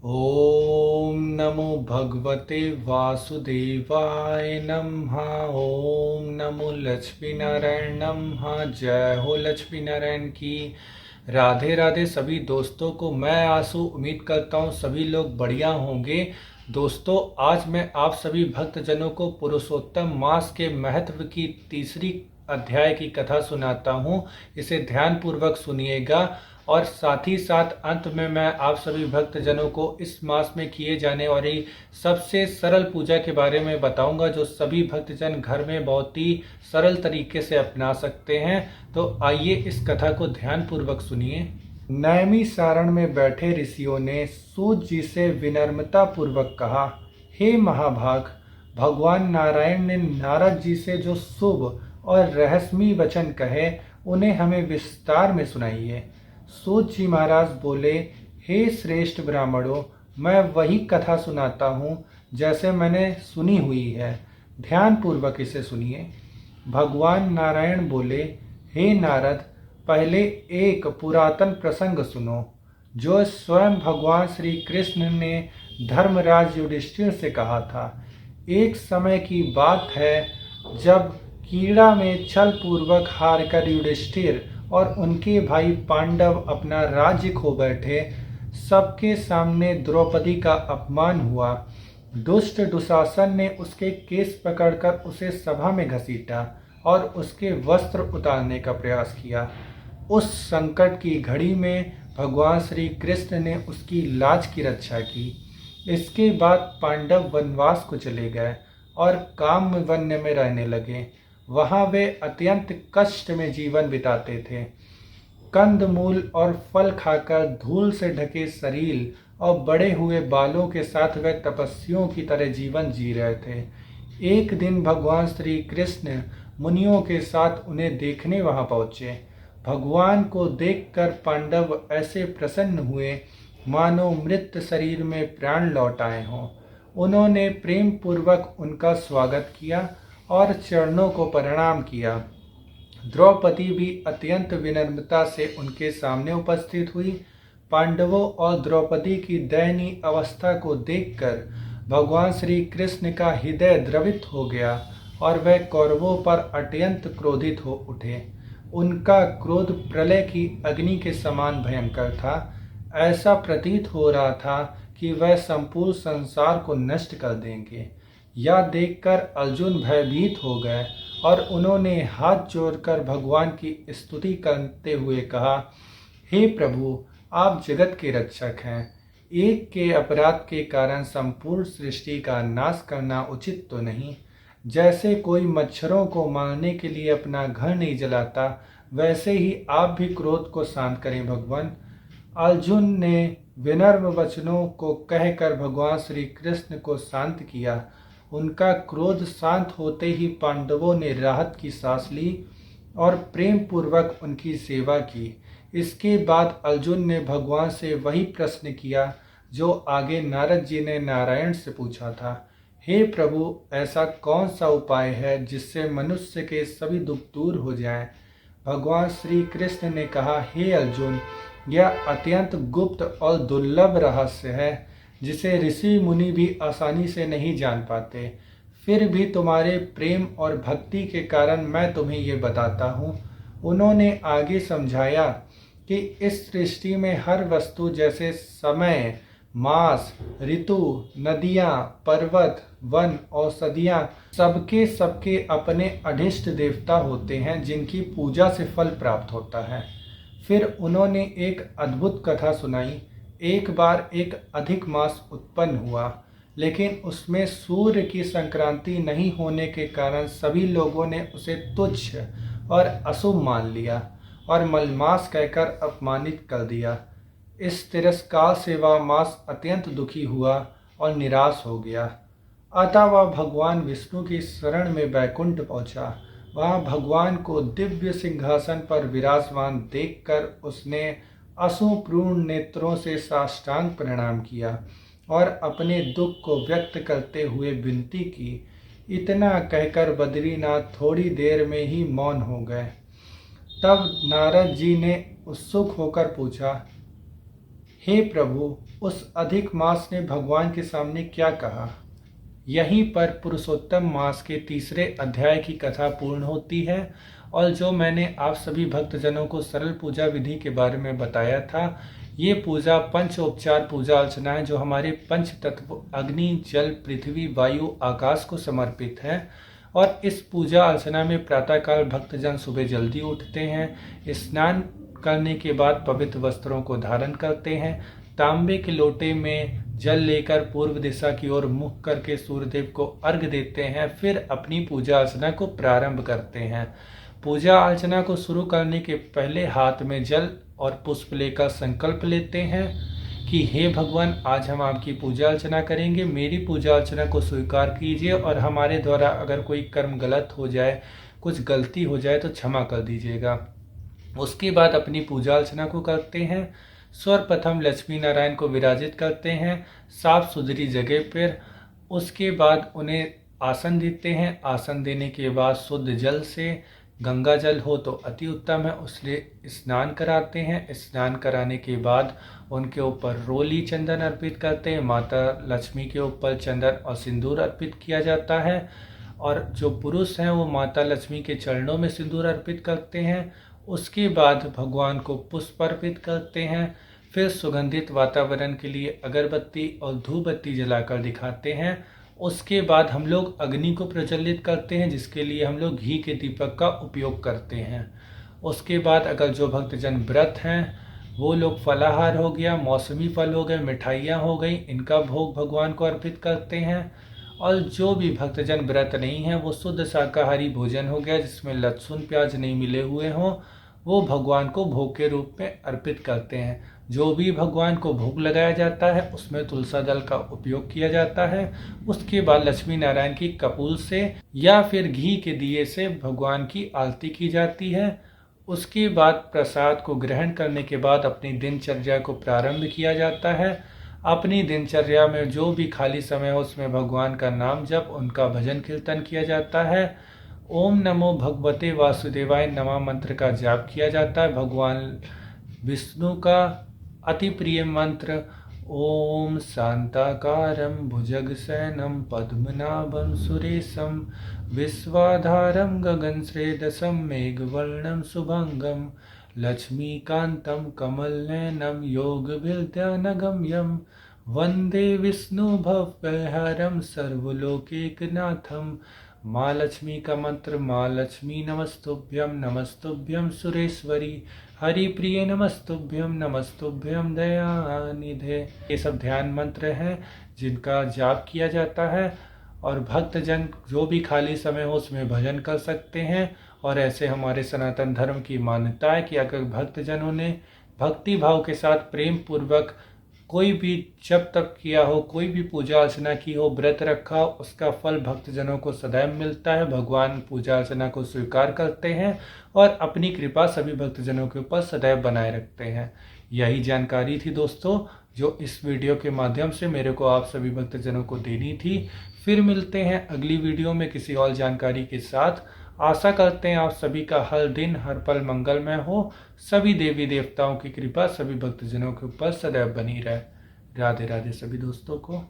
ओम नमो भगवते वासुदेवाय नमः। ओम नमो लक्ष्मी नारायण नमः। जय हो लक्ष्मी नारायण की। राधे राधे सभी दोस्तों को। मैं आंसू उम्मीद करता हूँ सभी लोग बढ़िया होंगे। दोस्तों, आज मैं आप सभी भक्तजनों को पुरुषोत्तम मास के महत्व की तीसरी अध्याय की कथा सुनाता हूँ। इसे ध्यान पूर्वक सुनिएगा और साथ ही साथ अंत में मैं आप सभी भक्तजनों को इस मास में किए जाने वाली सबसे सरल पूजा के बारे में बताऊंगा, जो सभी भक्तजन घर में बहुत ही सरल तरीके से अपना सकते हैं। तो आइए इस कथा को ध्यान पूर्वक सुनिए। नैमी सारण में बैठे ऋषियों ने सूत जी से विनम्रता पूर्वक कहा, हे महाभाग, भगवान नारायण ने नारद जी से जो शुभ और रहस्यमयी वचन कहे उन्हें हमें विस्तार में सुनाइए। सूत जी महाराज बोले, हे श्रेष्ठ ब्राह्मणों, मैं वही कथा सुनाता हूँ जैसे मैंने सुनी हुई है, ध्यान पूर्वक इसे सुनिए। भगवान नारायण बोले, हे नारद, पहले एक पुरातन प्रसंग सुनो, जो स्वयं भगवान श्री कृष्ण ने धर्मराज युधिष्ठिर से कहा था। एक समय की बात है जब कीड़ा में छल पूर्वक हार कर युधिष्ठिर और उनके भाई पांडव अपना राज्य खो बैठे। सबके सामने द्रौपदी का अपमान हुआ। दुष्ट दुशासन ने उसके केस पकड़कर उसे सभा में घसीटा और उसके वस्त्र उतारने का प्रयास किया। उस संकट की घड़ी में भगवान श्री कृष्ण ने उसकी लाज की रक्षा की। इसके बाद पांडव वनवास को चले गए और काम वन में रहने लगे। वहां वे अत्यंत कष्ट में जीवन बिताते थे। कंदमूल और फल खाकर धूल से ढके शरीर और बड़े हुए बालों के साथ वे तपस्वियों की तरह जीवन जी रहे थे। एक दिन भगवान श्री कृष्ण मुनियों के साथ उन्हें देखने वहां पहुंचे। भगवान को देखकर पांडव ऐसे प्रसन्न हुए मानो मृत शरीर में प्राण लौट आए हों। उन्होंने प्रेम पूर्वक उनका स्वागत किया और चरणों को प्रणाम किया। द्रौपदी भी अत्यंत विनम्रता से उनके सामने उपस्थित हुई। पांडवों और द्रौपदी की दयनीय अवस्था को देखकर भगवान श्री कृष्ण का हृदय द्रवित हो गया और वह कौरवों पर अत्यंत क्रोधित हो उठे। उनका क्रोध प्रलय की अग्नि के समान भयंकर था। ऐसा प्रतीत हो रहा था कि वह संपूर्ण संसार को नष्ट कर देंगे। यह देखकर अर्जुन भयभीत हो गए और उन्होंने हाथ जोड़कर भगवान की स्तुति करते हुए कहा, हे प्रभु, आप जगत के रक्षक हैं। एक के अपराध के कारण संपूर्ण सृष्टि का नाश करना उचित तो नहीं। जैसे कोई मच्छरों को मारने के लिए अपना घर नहीं जलाता, वैसे ही आप भी क्रोध को शांत करें भगवान। अर्जुन ने विनम्र वचनों को कहकर भगवान श्री कृष्ण को शांत किया। उनका क्रोध शांत होते ही पांडवों ने राहत की सांस ली और प्रेम पूर्वक उनकी सेवा की। इसके बाद अर्जुन ने भगवान से वही प्रश्न किया जो आगे नारद जी ने नारायण से पूछा था, हे प्रभु, ऐसा कौन सा उपाय है जिससे मनुष्य के सभी दुख दूर हो जाएं? भगवान श्री कृष्ण ने कहा, हे अर्जुन, यह अत्यंत गुप्त और दुर्लभ रहस्य है जिसे ऋषि मुनि भी आसानी से नहीं जान पाते। फिर भी तुम्हारे प्रेम और भक्ति के कारण मैं तुम्हें ये बताता हूँ। उन्होंने आगे समझाया कि इस सृष्टि में हर वस्तु जैसे समय, मास, ऋतु, नदियाँ, पर्वत, वन, औषधियाँ, सबके सबके अपने अभिष्ट देवता होते हैं जिनकी पूजा से फल प्राप्त होता है। फिर उन्होंने एक अद्भुत कथा सुनाई। एक बार एक अधिक मास उत्पन्न हुआ, लेकिन उसमें सूर्य की संक्रांति नहीं होने के कारण सभी लोगों ने उसे तुच्छ और अशुभ मान लिया और मलमास कहकर अपमानित कर दिया। इस तिरस्कार से वह मास अत्यंत दुखी हुआ और निराश हो गया। अतः वह भगवान विष्णु की शरण में बैकुंठ पहुंचा। वहाँ भगवान को दिव्य सिंहासन पर विराजमान देखकर उसने अश्रुपूर्ण नेत्रों से साष्टांग प्रणाम किया और अपने दुख को व्यक्त करते हुए विनती की। इतना कहकर बद्रीनाथ थोड़ी देर में ही मौन हो गए। तब नारद जी ने उत्सुक होकर पूछा, हे प्रभु, उस अधिक मास ने भगवान के सामने क्या कहा। यहीं पर पुरुषोत्तम मास के तीसरे अध्याय की कथा पूर्ण होती है। और जो मैंने आप सभी भक्तजनों को सरल पूजा विधि के बारे में बताया था, ये पूजा पंचोपचार पूजा अर्चना है जो हमारे पंच तत्व अग्नि, जल, पृथ्वी, वायु, आकाश को समर्पित है। और इस पूजा अर्चना में प्रातःकाल भक्तजन सुबह जल्दी उठते हैं, स्नान करने के बाद पवित्र वस्त्रों को धारण करते हैं, तांबे के लोटे में जल लेकर पूर्व दिशा की ओर मुख करके सूर्यदेव को अर्घ्य देते हैं, फिर अपनी पूजा अर्चना को प्रारंभ करते हैं। पूजा अर्चना को शुरू करने के पहले हाथ में जल और पुष्प लेकर संकल्प लेते हैं कि हे भगवान, आज हम आपकी पूजा अर्चना करेंगे, मेरी पूजा अर्चना को स्वीकार कीजिए और हमारे द्वारा अगर कोई कर्म गलत हो जाए, कुछ गलती हो जाए तो क्षमा कर दीजिएगा। उसके बाद अपनी पूजा अर्चना को करते हैं। सर्वप्रथम लक्ष्मी नारायण को विराजित करते हैं साफ सुथरी जगह पर। उसके बाद उन्हें आसन देते हैं। आसन देने के बाद शुद्ध जल से, गंगा जल हो तो अति उत्तम है, उससे स्नान कराते हैं। स्नान कराने के बाद उनके ऊपर रोली चंदन अर्पित करते हैं। माता लक्ष्मी के ऊपर चंदन और सिंदूर अर्पित किया जाता है। और जो पुरुष हैं वो माता लक्ष्मी के चरणों में सिंदूर अर्पित करते हैं। उसके बाद भगवान को पुष्प अर्पित करते हैं। फिर सुगंधित वातावरण के लिए अगरबत्ती और धूप बत्ती जलाकर दिखाते हैं। उसके बाद हम लोग अग्नि को प्रज्वलित करते हैं, जिसके लिए हम लोग घी के दीपक का उपयोग करते हैं। उसके बाद अगर जो भक्तजन व्रत हैं वो लोग फलाहार हो गया, मौसमी फल हो गए, मिठाइयाँ हो गई, इनका भोग भगवान को अर्पित करते हैं। और जो भी भक्तजन व्रत नहीं है वो शुद्ध शाकाहारी भोजन हो गया जिसमें लहसुन प्याज नहीं मिले हुए हों, वो भगवान को भोग के रूप में अर्पित करते हैं। जो भी भगवान को भोग लगाया जाता है उसमें तुलसी दल का उपयोग किया जाता है। उसके बाद लक्ष्मी नारायण की कपूर से या फिर घी के दिए से भगवान की आरती की जाती है। उसके बाद प्रसाद को ग्रहण करने के बाद अपनी दिनचर्या को प्रारंभ किया जाता है। अपनी दिनचर्या में जो भी खाली समय हो उसमें भगवान का नाम जप, उनका भजन कीर्तन किया जाता है। ओम नमो भगवते वासुदेवाय नमः मंत्र का जाप किया जाता है। भगवान विष्णु का अति प्रिय मंत्र ओम शांताकारं भुजगशयनं पद्मनाभं सुरेशं विश्वाधारं गगनश्रेयसं मेघवर्णं शुभंगं लक्ष्मीकान्तं कमलनयनं योगविद्यानगम्यं वंदे विष्णु भवभयहरं सर्वलोकैकनाथं। माँ लक्ष्मी का मंत्र माँ लक्ष्मी नमस्तुभ्यं नमस्तुभ्यं सुरेश्वरी हरि प्रिय नमस्तुभ्यं नमस्तुभ्यं दयानिधे। ये सब ध्यान मंत्र हैं जिनका जाप किया जाता है। और भक्तजन जो भी खाली समय हो उसमें भजन कर सकते हैं। और ऐसे हमारे सनातन धर्म की मान्यता है कि अगर भक्तजनों ने भक्ति भाव के साथ प्रेम पूर्वक कोई भी जब तक किया हो, कोई भी पूजा अर्चना की हो, व्रत रखा हो, उसका फल भक्तजनों को सदैव मिलता है। भगवान पूजा अर्चना को स्वीकार करते हैं और अपनी कृपा सभी भक्तजनों के ऊपर सदैव बनाए रखते हैं। यही जानकारी थी दोस्तों जो इस वीडियो के माध्यम से मेरे को आप सभी भक्तजनों को देनी थी। फिर मिलते हैं अगली वीडियो में किसी और जानकारी के साथ। आशा करते हैं आप सभी का हर दिन हर पल मंगलमय हो। सभी देवी देवताओं की कृपा सभी भक्तजनों के ऊपर सदैव बनी रहे। राधे राधे सभी दोस्तों को।